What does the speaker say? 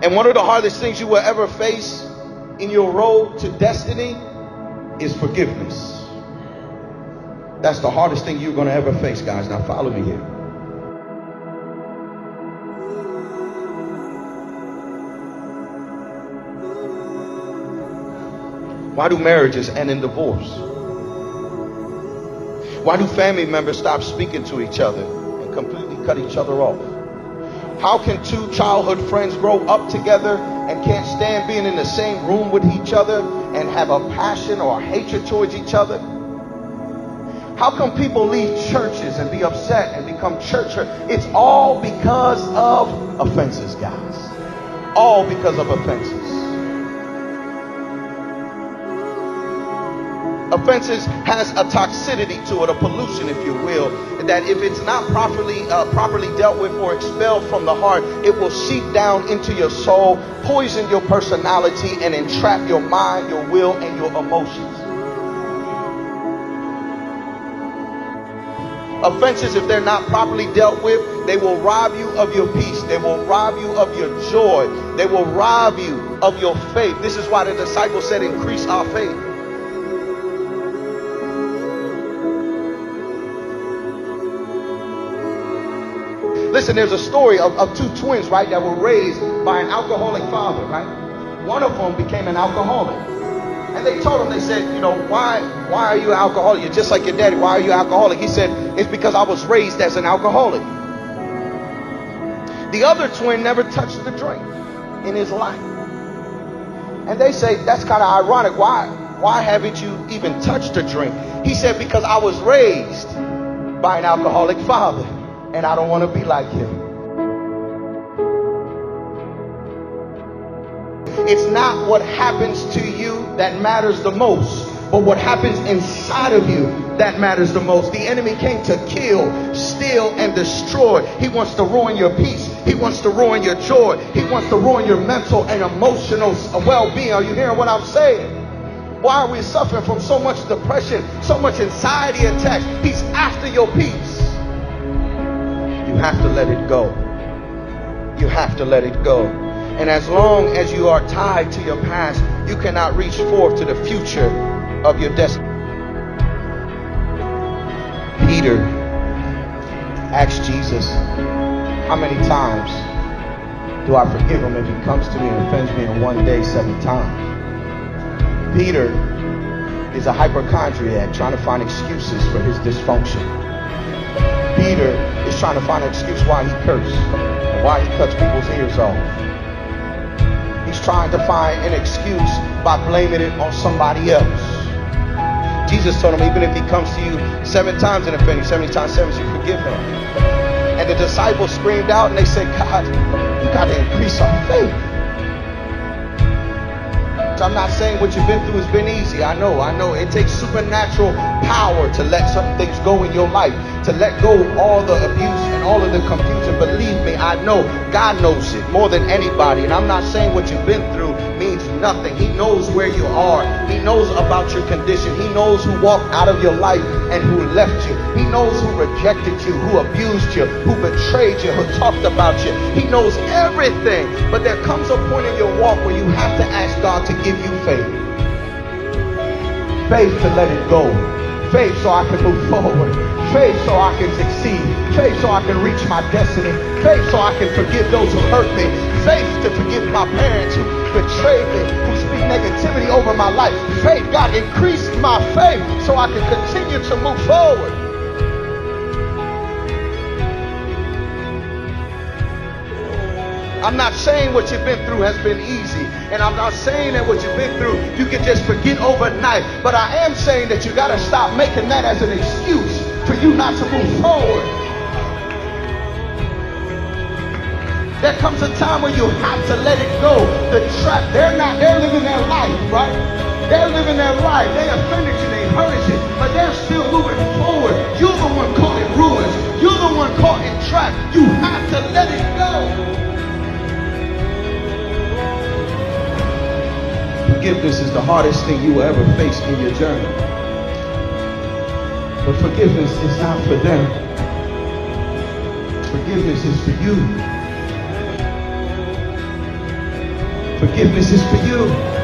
And one of the hardest things you will ever face in your road to destiny is forgiveness. That's the hardest thing you're going to ever face, guys. Now follow me here. Why do marriages end in divorce? Why do family members stop speaking to each other and completely cut each other off? How can two childhood friends grow up together and can't stand being in the same room with each other and have a passion or a hatred towards each other? How come people leave churches and be upset and become church hurt? It's all because of offenses, guys. All because of offenses. Offenses has a toxicity to it, a pollution, if you will, that if it's not properly dealt with or expelled from the heart, it will seep down into your soul, poison your personality, and entrap your mind, your will, and your emotions. Offenses, if they're not properly dealt with, they will rob you of your peace. They will rob you of your joy. They will rob you of your faith. This is why the disciples said, increase our faith. Listen, there's a story of two twins, right, that were raised by an alcoholic father, right? One of them became an alcoholic. And they told him, they said, you know, why are you an alcoholic? You're just like your daddy. Why are you an alcoholic? He said, it's because I was raised as an alcoholic. The other twin never touched the drink in his life. And they say, that's kind of ironic. Why haven't you even touched a drink? He said, because I was raised by an alcoholic father. And I don't want to be like him. It's not what happens to you that matters the most, but what happens inside of you that matters the most. The enemy came to kill, steal, and destroy. He wants to ruin your peace. He wants to ruin your joy. He wants to ruin your mental and emotional well-being. Are you hearing what I'm saying? Why are we suffering from so much depression, so much anxiety attacks? He's after your peace. You have to let it go. You have to let it go. And as long as you are tied to your past, you cannot reach forth to the future of your destiny. Peter asked Jesus, how many times do I forgive him if he comes to me and offends me in one day 7 times? Peter is a hypochondriac trying to find excuses for his dysfunction. Peter is trying to find an excuse why he cursed and why he cuts people's ears off. He's trying to find an excuse by blaming it on somebody else. Jesus told him, even if he comes to you 7 times and offend you, 70 times 7, you forgive him. And the disciples screamed out and they said, God, you got to increase our faith. I'm not saying what you've been through has been easy. I know. It takes supernatural power to let certain things go in your life, to let go of all the abuse and all of the confusion. Believe me, I know God knows it more than anybody. And I'm not saying what you've been through means nothing. He knows where you are. He knows about your condition. He knows who walked out of your life and who left you. He knows who rejected you, who abused you, who betrayed you, who talked about you. He knows everything. But there comes a point in your walk where you have to ask God to give you faith. Faith to let it go. Faith so I can move forward. Faith so I can succeed. Faith so I can reach my destiny. Faith so I can forgive those who hurt me. Faith to forgive my parents who betrayed me, who speak negativity over my life. Faith, God, increase my faith so I can continue to move forward. I'm not saying what you've been through has been easy. And I'm not saying that what you've been through you can just forget overnight. But I am saying that you got to stop making that as an excuse for you not to move forward. There comes a time when you have to let it go. The trap, they're living their life, right? They're living their life. They offended you, they hurt you, but they're still moving forward. You're the one caught in ruins. You're the one caught in trap. You have to let it go. Forgiveness is the hardest thing you will ever face in your journey. But forgiveness is not for them. Forgiveness is for you. Forgiveness is for you.